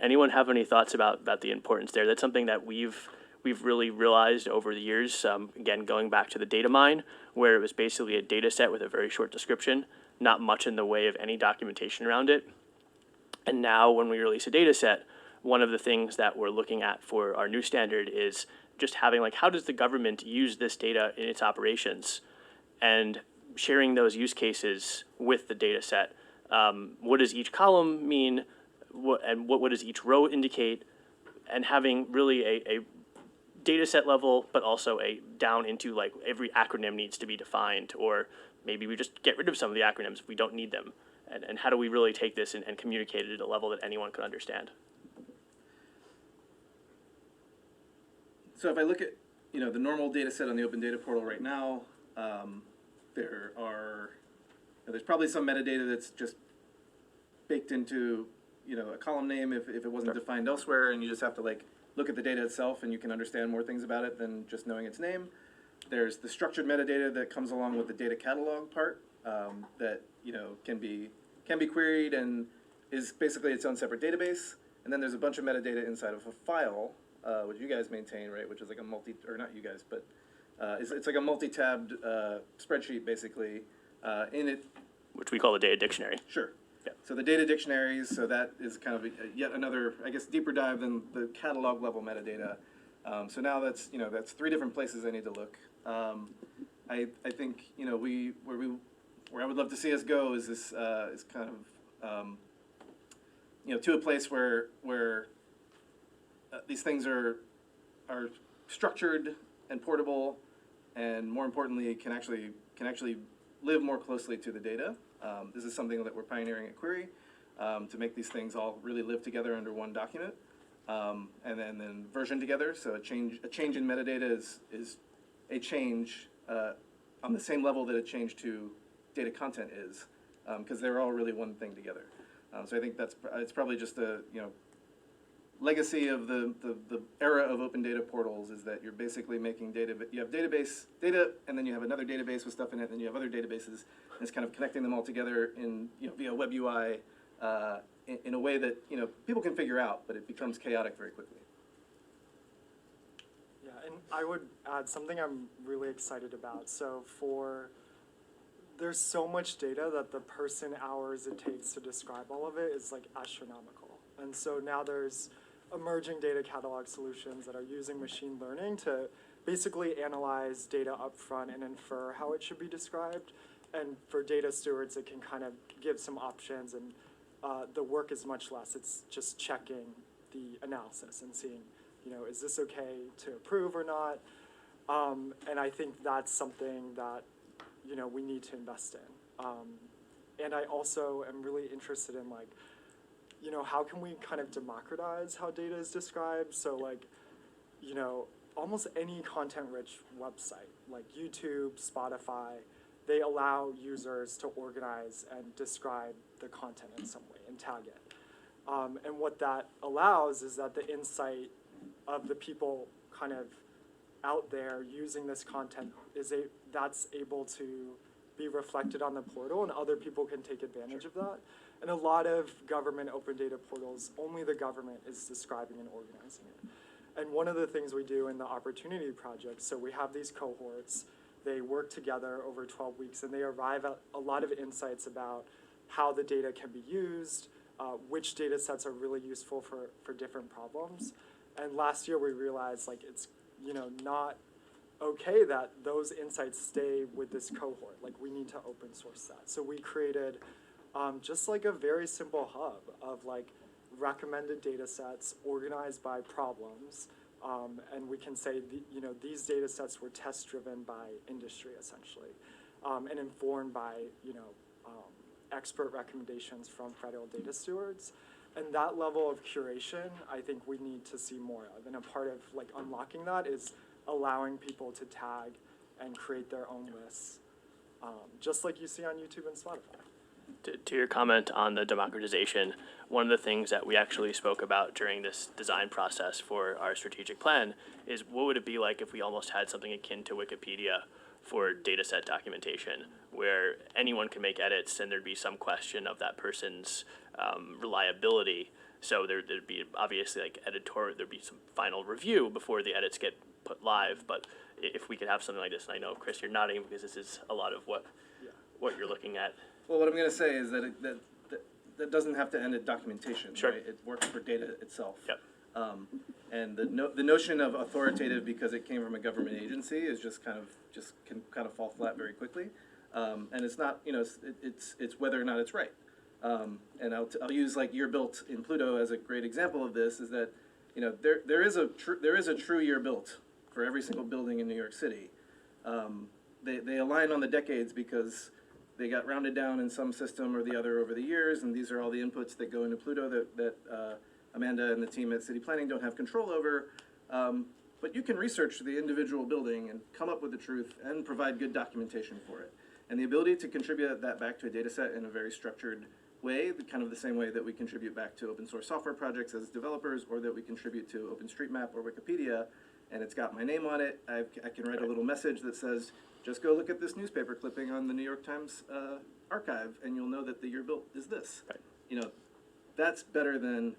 Anyone have any thoughts about the importance there? That's something that we've really realized over the years, again, going back to the data mine, where it was basically a data set with a very short description, not much in the way of any documentation around it. And now when we release a data set, one of the things that we're looking at for our new standard is just having like, how does the government use this data in its operations, and sharing those use cases with the data set. What does each column mean, what does each row indicate, and having really a data set level, but also a down into like every acronym needs to be defined, or maybe we just get rid of some of the acronyms if we don't need them. And how do we really take this and communicate it at a level that anyone can understand? So if I look at the normal data set on the Open Data Portal right now, there's probably some metadata that's just baked into a column name if it wasn't defined elsewhere, and you just have to like look at the data itself and you can understand more things about it than just knowing its name. There's the structured metadata that comes along with the data catalog part that can be queried and is basically its own separate database. And then there's a bunch of metadata inside of a file, which you guys maintain, right? Which is like not you guys, but it's like a multi-tabbed spreadsheet basically in it. Which we call the data dictionary. Sure. Yeah. So the data dictionaries, so that is kind of yet another, I guess, deeper dive than the catalog level metadata. So now that's 3 different places I need to look. I think where I would love to see us go is this is kind of to a place where these things are structured and portable, and more importantly can actually live more closely to the data. This is something that we're pioneering at Query to make these things all really live together under one document, and then version together. So a change in metadata is a change on the same level that a change to data content is, because they're all really one thing together. So I think it's probably just the legacy of the era of open data portals is that you're basically making data. You have database data, and then you have another database with stuff in it, and then you have other databases, and it's kind of connecting them all together in via web UI in a way that people can figure out, but it becomes chaotic very quickly. Yeah, and I would add something I'm really excited about. So there's so much data that the person hours it takes to describe all of it is like astronomical. And so now there's emerging data catalog solutions that are using machine learning to basically analyze data up front and infer how it should be described. And for data stewards, it can kind of give some options, and the work is much less. It's just checking the analysis and seeing, is this okay to approve or not? And I think that's something that we need to invest in. And I also am really interested in you know, how can we kind of democratize how data is described? So like, you know, almost any content-rich website, like YouTube, Spotify, they allow users to organize and describe the content in some way and tag it. And what that allows is that the insight of the people kind of out there using this content that's able to be reflected on the portal, and other people can take advantage of that. And a lot of government open data portals, only the government is describing and organizing it. And one of the things we do in the Opportunity Project, so we have these cohorts, they work together over 12 weeks, and they arrive at a lot of insights about how the data can be used, which data sets are really useful for different problems. And last year we realized like it's, you know, not okay that those insights stay with this cohort. Like we need to open source that. So we created just like a very simple hub of like recommended data sets organized by problems. And we can say, you know, these data sets were test driven by industry essentially, and informed by, you know, expert recommendations from federal data stewards. And that level of curation, I think we need to see more of. And a part of like unlocking that is allowing people to tag and create their own lists, just like you see on YouTube and Spotify. To your comment on the democratization, one of the things that we actually spoke about during this design process for our strategic plan is what would it be like if we almost had something akin to Wikipedia for data set documentation, where anyone can make edits and there'd be some question of that person's reliability. So there'd be obviously like there'd be some final review before the edits get put live. But if we could have something like this, and I know, Chris, you're nodding because this is a lot of what you're looking at. Well, what I'm going to say is that that doesn't have to end at documentation, Sure. right? It works for data itself. Yep. And the notion of authoritative because it came from a government agency is can kind of fall flat very quickly. And it's not, you know, it's whether or not it's right. And I'll use like year built in Pluto as a great example of this, is that, you know, there is a true year built for every single building in New York City. They align on the decades because they got rounded down in some system or the other over the years, and these are all the inputs that go into Pluto that Amanda and the team at City Planning don't have control over. But you can research the individual building and come up with the truth and provide good documentation for it. And the ability to contribute that back to a data set in a very structured way, kind of the same way that we contribute back to open source software projects as developers, or that we contribute to OpenStreetMap or Wikipedia, and it's got my name on it. I can write a little message that says, just go look at this newspaper clipping on the New York Times archive, and you'll know that the year built is this. Right. You know, that's better than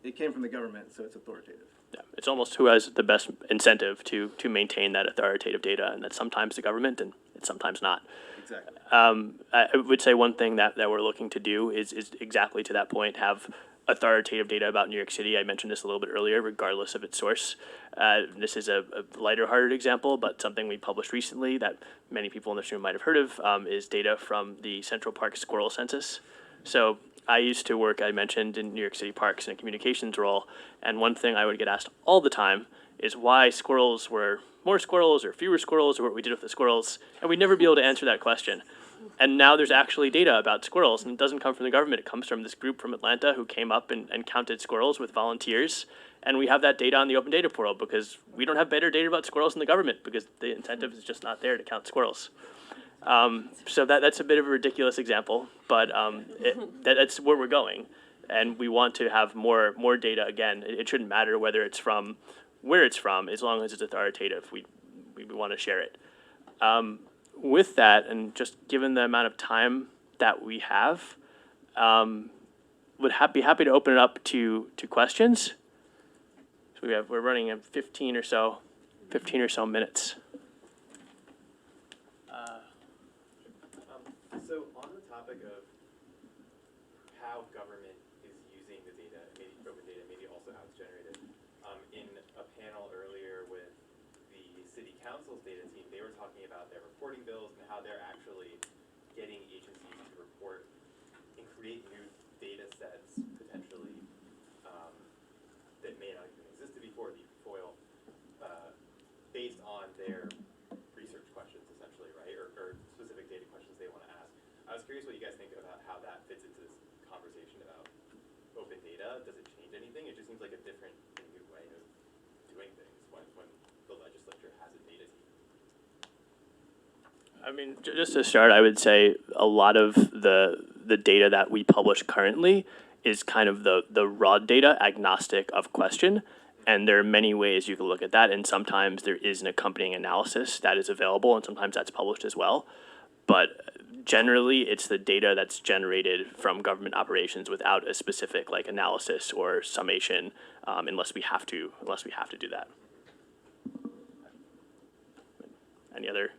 it came from the government, so it's authoritative. Yeah, it's almost who has the best incentive to maintain that authoritative data, and that's sometimes the government and it's sometimes not. Exactly. I would say one thing that we're looking to do is exactly to that point, have authoritative data about New York City. I mentioned this a little bit earlier, regardless of its source. This is a lighter-hearted example, but something we published recently that many people in this room might have heard of is data from the Central Park squirrel census. So I used to work, I mentioned, in New York City parks in a communications role, and one thing I would get asked all the time is why squirrels were more squirrels or fewer squirrels, or what we did with the squirrels, and we'd never be able to answer that question. And now there's actually data about squirrels, and it doesn't come from the government. It comes from this group from Atlanta who came up and counted squirrels with volunteers, and we have that data on the open data portal because we don't have better data about squirrels in the government because the incentive is just not there to count squirrels. So that's a bit of a ridiculous example, but that's where we're going, and we want to have more data. Again, it shouldn't matter whether it's from where it's from, as long as it's authoritative. We want to share it. With that, and just given the amount of time that we have, would be happy to open it up to questions. So we're running at 15 or so minutes. So on the topic of how government is using the data, maybe open data, maybe also how it's generated, in a panel earlier with the city council's data team, they were talking about their reporting bills and how they're actually getting agencies to report and create new data sets potentially that may not even existed before the FOIL, based on their research questions essentially, right, or specific data questions they want to ask. I was curious what you guys think about how that fits into this conversation about data, does it change anything? It just seems like a different and new way of doing things when the legislature has a data team. I mean, just to start, I would say a lot of the data that we publish currently is kind of the raw data, agnostic of question. And there are many ways you can look at that, and sometimes there is an accompanying analysis that is available, and sometimes that's published as well. But generally, it's the data that's generated from government operations without a specific like analysis or summation, unless we have to do that. Any other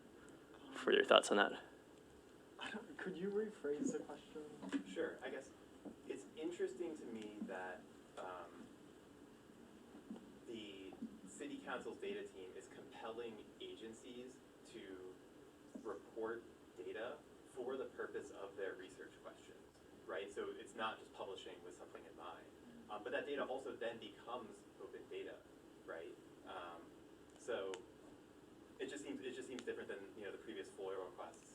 further thoughts on that? Could you rephrase the question? Sure, I guess it's interesting to me that the city council's data team is compelling agencies to report data for the purpose of their research questions, right? So it's not just publishing with something in mind, but that data also then becomes open data, right? So it just seems different than the previous FOIA requests.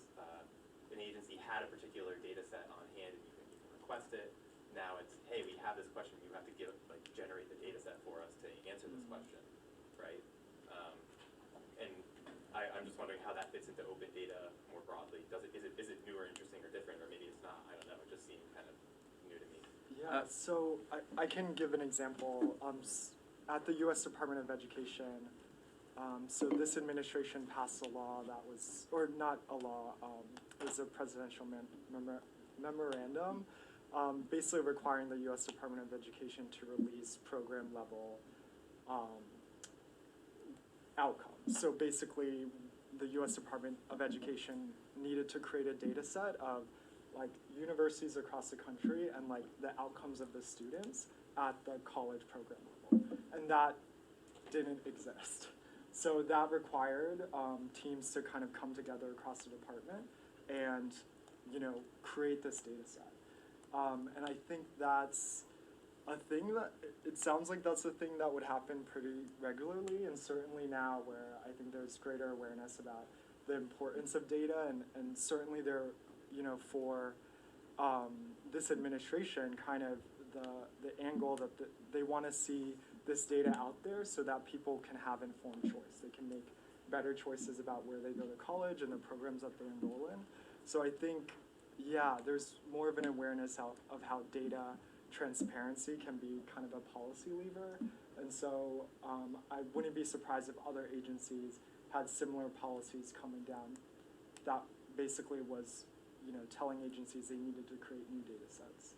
An agency had a particular data set on hand and you can request it. Now it's, hey, we have this question, you have to generate the data set for us to answer this question, right? And I'm just wondering how that fits into open data more broadly. Is it new or interesting or different, or maybe it's not? I don't know. It just seemed kind of new to me. Yeah, so I can give an example. At the U.S. Department of Education, so this administration passed a law that was, or not a law, it was a presidential memorandum, basically requiring the U.S. Department of Education to release program level outcomes. So basically, the U.S. Department of Education needed to create a data set of universities across the country and the outcomes of the students at the college program level, and that didn't exist. So that required teams to kind of come together across the department and create this data set. And I think that's a thing that, it sounds like that's a thing that would happen pretty regularly, and certainly now where I think there's greater awareness about the importance of data, and certainly there, for this administration, kind of the angle that they want to see this data out there so that people can have informed choice. They can make better choices about where they go to college and the programs that they enroll in. So I think, yeah, there's more of an awareness of how data transparency can be kind of a policy lever. And so I wouldn't be surprised if other agencies had similar policies coming down that basically was, telling agencies they needed to create new data sets.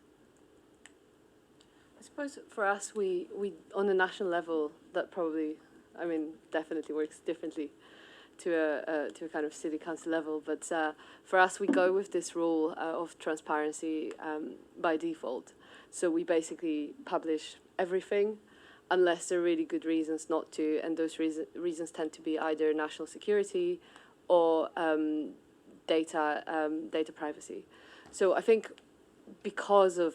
I suppose for us, we on a national level, that probably, definitely works differently to a kind of city council level. But for us, we go with this rule of transparency by default. So we basically publish everything unless there are really good reasons not to, and those reasons tend to be either national security or data privacy. So I think because of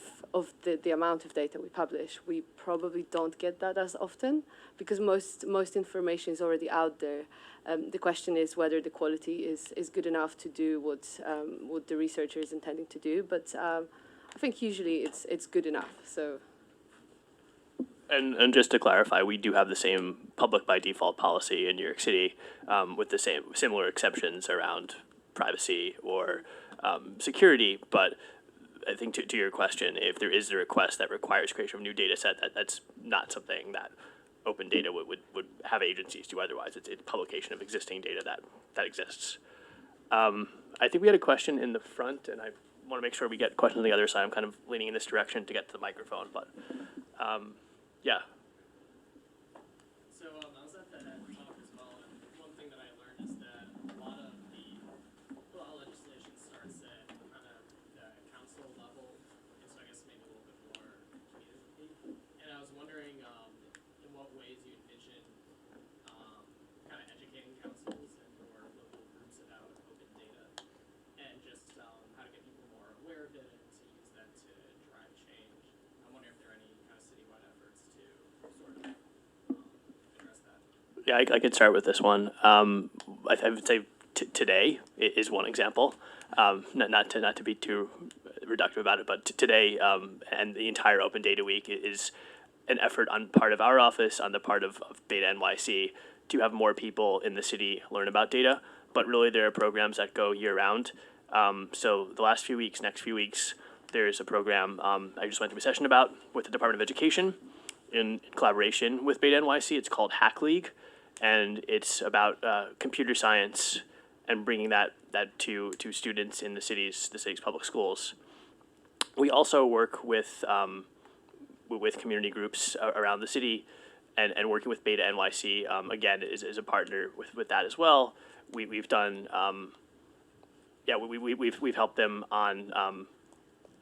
the amount of data we publish, we probably don't get that as often because most information is already out there. The question is whether the quality is good enough to do what the researcher is intending to do. But I think usually it's good enough. So. And just to clarify, we do have the same public by default policy in New York City with the similar exceptions around privacy or security, but I think to your question, if there is a request that requires creation of a new data set, that's not something that open data would have agencies do otherwise. It's publication of existing data that exists. I think we had a question in the front, and I want to make sure we get questions on the other side. I'm kind of leaning in this direction to get to the microphone, but yeah. So I was at the talk as well, and one thing that I learned is that a lot of the law legislation starts at kind of the council level, and so I guess maybe a little bit more community. And I was wondering in what ways you envision kind of educating councils and or local groups about open data, and just how to get people more aware of it and to use that to drive change. I'm wondering if there are any kind of citywide efforts to sort of address that. Yeah, I could start with this one. I would say today is one example. Not to be too reductive about it, but today and the entire Open Data Week is an effort on part of our office, on the part of Beta NYC, to have more people in the city learn about data. But really, there are programs that go year round. So the last few weeks, next few weeks, there's a program I just went through a session about with the Department of Education in collaboration with Beta NYC. It's called Hack League, and it's about computer science and bringing that to students in the city's public schools. We also work with community groups around the city, and working with Beta NYC again is a partner with that as well. We've done we've helped them on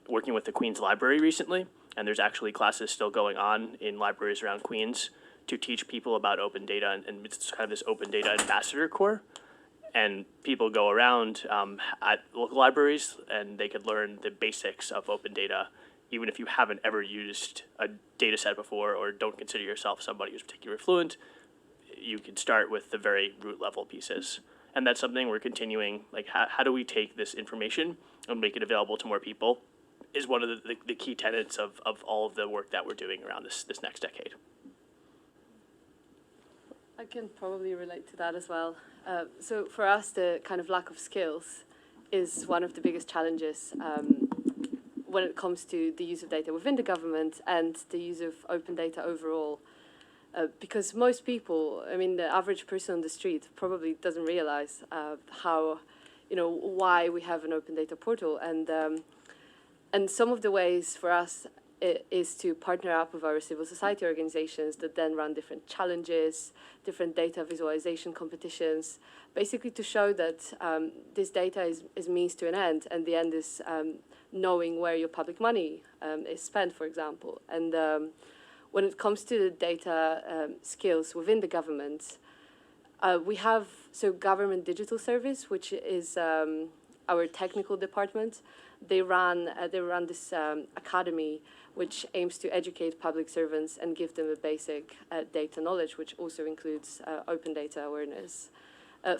working with the Queens Library recently, and there's actually classes still going on in libraries around Queens to teach people about open data, and it's kind of this open data ambassador corps. And people go around at local libraries, and they could learn the basics of open data, even if you haven't ever used a data set before or don't consider yourself somebody who's particularly fluent. You can start with the very root level pieces. And that's something we're continuing, like how do we take this information and make it available to more people is one of the key tenets of all of the work that we're doing around this next decade. I can probably relate to that as well. So for us, the kind of lack of skills is one of the biggest challenges when it comes to the use of data within the government and the use of open data overall. Because most people, I mean, the average person on the street probably doesn't realize how, why we have an open data portal. And some of the ways for us is to partner up with our civil society organizations that then run different challenges, different data visualization competitions, basically to show that this data is means to an end, and the end is knowing where your public money is spent, for example. And when it comes to the data skills within the government, we have Government Digital Service, which is our technical department. They run this academy which aims to educate public servants and give them a basic data knowledge, which also includes open data awareness.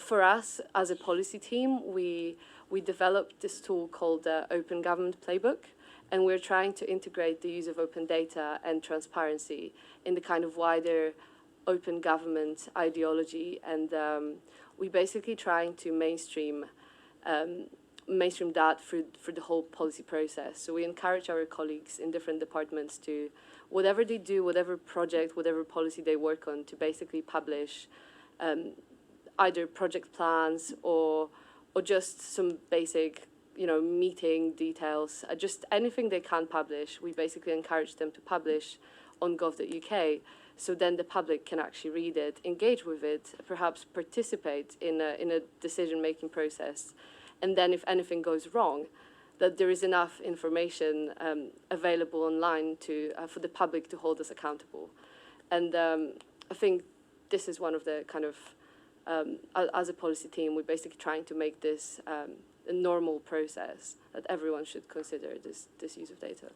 For us, as a policy team, we developed this tool called Open Government Playbook, and we're trying to integrate the use of open data and transparency in the kind of wider open government ideology, and we're basically trying to mainstream that through the whole policy process. So we encourage our colleagues in different departments to, whatever they do, whatever project, whatever policy they work on, to basically publish either project plans or just some basic, meeting details, just anything they can publish. We basically encourage them to publish on gov.uk, so then the public can actually read it, engage with it, perhaps participate in a decision-making process. And then if anything goes wrong, that there is enough information available online for the public to hold us accountable. And I think this is one of the kind of, as a policy team, we're basically trying to make this a normal process that everyone should consider this use of data.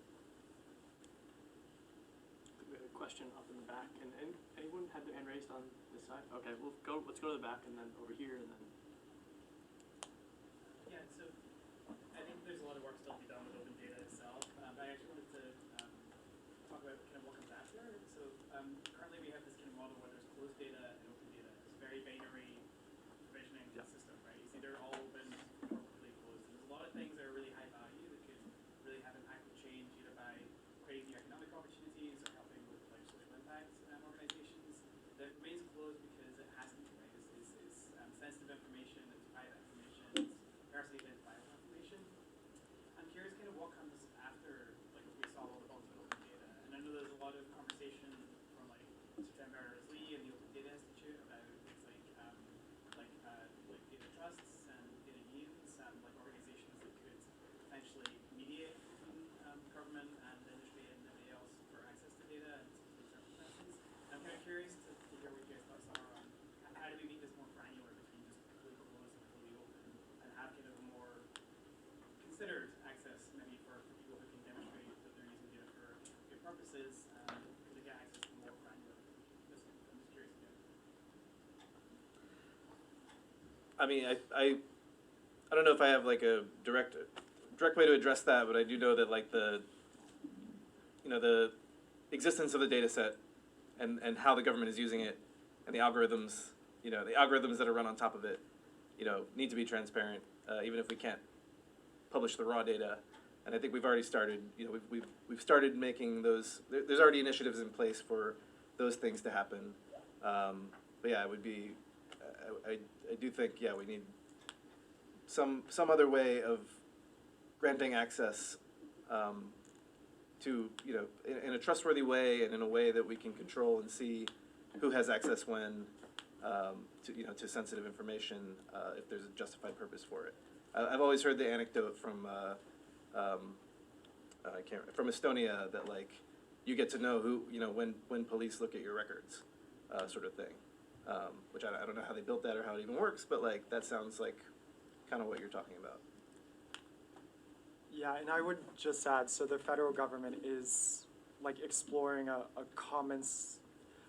We have a question up in the back, and anyone had their hand raised on this side? Okay, let's go to the back and then over here and then. Yeah, so I think there's a lot of work still to be done with open data itself, but I actually wanted to talk about kind of what comes after. So currently we have this kind of model where there's closed data and open data. It's a very binary provisioning system, right? It's either all open or completely closed. And there's a lot of things that are really high value that could really have impactful change, either by creating new economic opportunities or helping with like social impact organizations. That remains closed because it has to be, right? It's sensitive information, it's private information, it's personally identifiable information. I'm curious kind of what comes after, like, if we solve all the problems with open data. And I know there's a lot of conversation from like September Berners-Lee and the Open Data Institute about things like data trusts and data unions and like organizations that could potentially mediate between government and industry and everybody else for access to data and specific circumstances. And I'm kind of curious to hear what your guys' thoughts are on how do we make this more granular between just completely closed and completely open, and have kind of a more considered access maybe for people who can demonstrate that they're using data for good purposes, to get access to more granular. I'm just curious again. I mean, I don't know if I have like a direct direct way to address that, but I do know that like the existence of the data set and how the government is using it and the algorithms, the algorithms that are run on top of it, need to be transparent, even if we can't publish the raw data. And I think we've already started, we've started making those, there's already initiatives in place for those things to happen. But yeah, it would be, I do think, yeah, we need some other way of granting access to, in a trustworthy way and in a way that we can control and see who has access when to sensitive information if there's a justified purpose for it. I've always heard the anecdote from from Estonia that like you get to know who when police look at your records, sort of thing. Which I don't know how they built that or how it even works, but like that sounds like kind of what you're talking about. Yeah, and I would just add, so the federal government is like exploring a commons,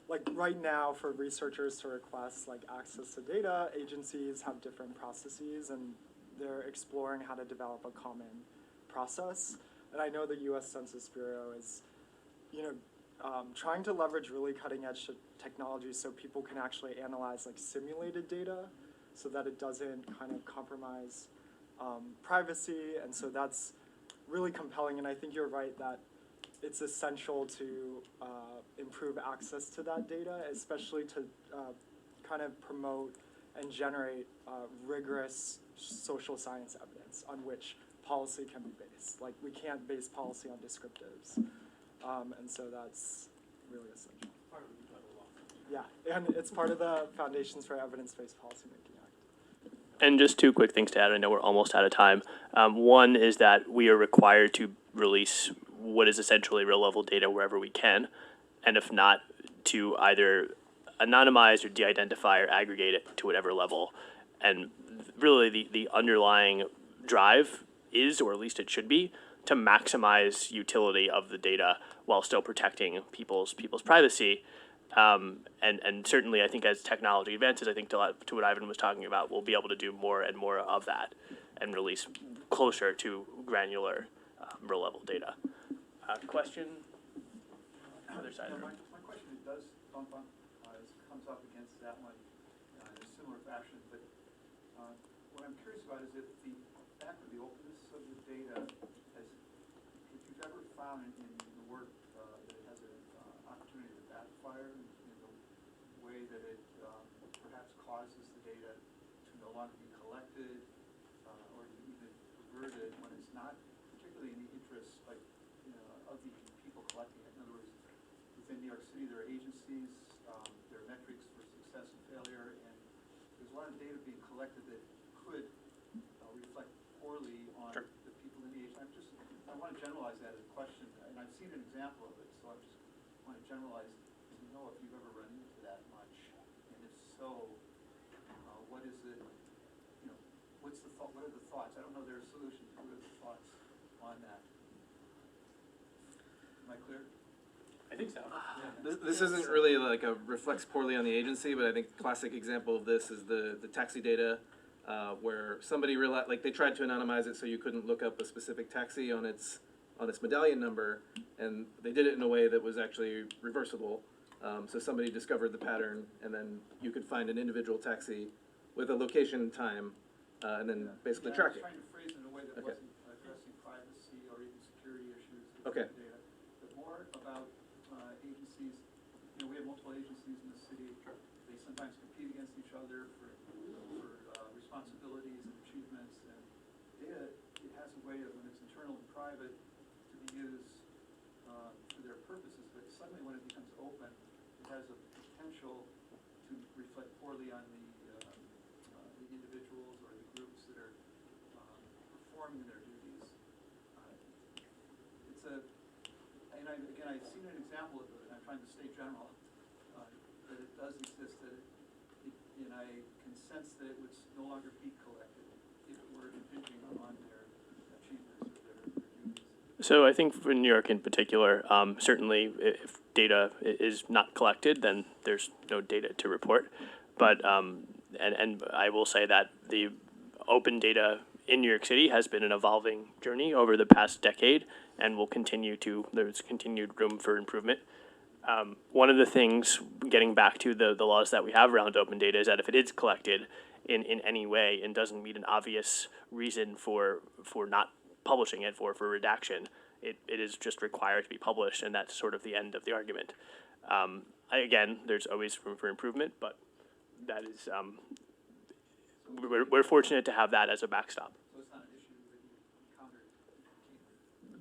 like right now for researchers to request like access to data, agencies have different processes and they're exploring how to develop a common process. And I know the US Census Bureau is, trying to leverage really cutting edge technology so people can actually analyze like simulated data so that it doesn't kind of compromise privacy. And so that's really compelling. And I think you're right that it's essential to improve access to that data, especially to kind of promote and generate rigorous social science evidence on which policy can be based. Like we can't base policy on descriptives. And so that's really essential. Yeah, and it's part of the Foundations for Evidence-Based Policymaking Act. And just two quick things to add. I know we're almost out of time. One is that we are required to release what is essentially real-level data wherever we can, and if not, to either anonymize or de-identify or aggregate it to whatever level. And really the underlying drive is, or at least it should be, to maximize utility of the data while still protecting people's privacy. And certainly I think as technology advances, I think to what Ivan was talking about, we'll be able to do more and more of that and release closer to granular real level data. Question? Other side of the room. My question does comes up against that one in a similar fashion, but what I'm curious about is if the fact of the openness of the data if you've ever found in the work that it has an opportunity to backfire in the way that it perhaps causes the data to no longer be collected or even perverted when it's not particularly in the interest of the people collecting it. In other words, within New York City there are agencies, there are metrics for success and failure, and there's a lot of data being collected that could reflect poorly on Sure. the people in the agency. I want to generalize that as a question, and I've seen an example of it, so I just want to generalize to know if you've ever run into that much, and if so, what is it, what's the thought, what are the thoughts? I don't know there are solutions, what are the thoughts on that? Am I clear? I think so. This isn't really like reflects poorly on the agency, but I think a classic example of this is the taxi data, where somebody realized, like they tried to anonymize it so you couldn't look up a specific taxi on its medallion number, and they did it in a way that was actually reversible. So somebody discovered the pattern, and then you could find an individual taxi with a location and time, and then basically track it. I was trying to phrase it in a way that Okay. wasn't addressing privacy or even security issues with Okay. the data, but more about agencies. We have multiple agencies in the city. They sometimes compete against each other for responsibilities and achievements. And data, it has a way of, when it's internal and private, to be used for their purposes. But suddenly, when it becomes open, it has a potential to reflect poorly on the individuals or the groups that are performing their duties. I've seen an example of it, and I'm trying to stay general, that it does exist, and I can sense that it would no longer be collected if it were impinging on their achievements or their duties. So I think for New York in particular, certainly if data is not collected, then there's no data to report. But and I will say that the open data in New York City has been an evolving journey over the past decade and will continue to, there's continued room for improvement. One of the things, getting back to the laws that we have around open data, is that if it is collected in any way and doesn't meet an obvious reason for not publishing it, for redaction, it is just required to be published, and that's sort of the end of the argument. Again, there's always room for improvement, but that is, we're fortunate to have that as a backstop. So it's not an issue that you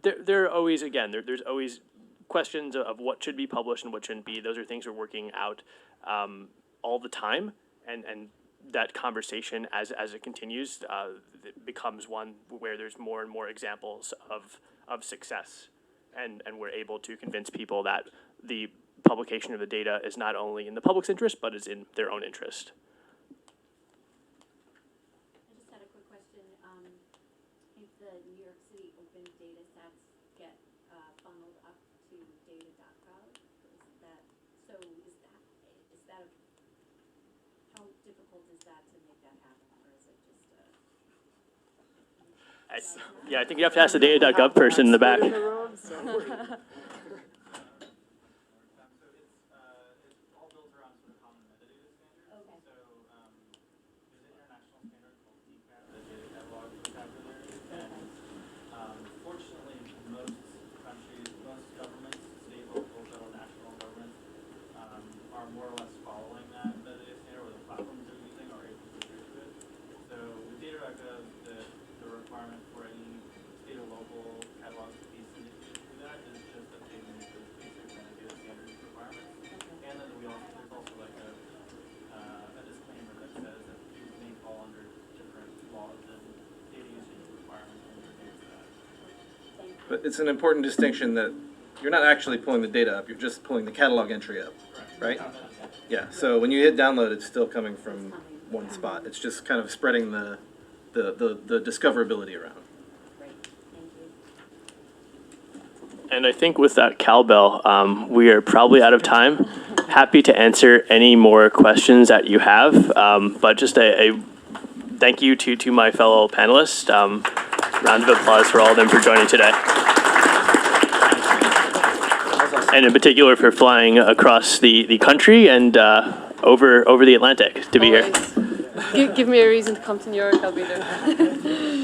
encountered? There are always, again, there's always questions of what should be published and what shouldn't be. Those are things we're working out all the time, and that conversation as it continues it becomes one where there's more and more examples of success, and we're able to convince people that the publication of the data is not only in the public's interest, but is in their own interest. I just had a quick question. If the New York City open data sets get funneled up to data.gov, how difficult is that to make that happen, or is it just Yeah, I think you have to ask the data.gov person in the back. More or less following that metadata standard, or the platforms they're using are able to adhere to it. So with data.gov, the requirement for any state or local catalog piece initiative to do that is just updating those basic metadata standards requirements. And then there's also like a disclaimer that says that these may fall under different laws and data usage requirements and things like that. But it's an important distinction that you're not actually pulling the data up, you're just pulling the catalog entry up, right? Yeah, so when you hit download, it's still coming from one spot. It's just kind of spreading the discoverability around. great? Thank you. And I think with that cowbell, we are probably out of time. Happy to answer any more questions that you have, but just a thank you to my fellow panelists. Round of applause for all of them for joining today. And in particular for flying across the country and over the Atlantic to be here. Give me a reason to come to New York, I'll be there.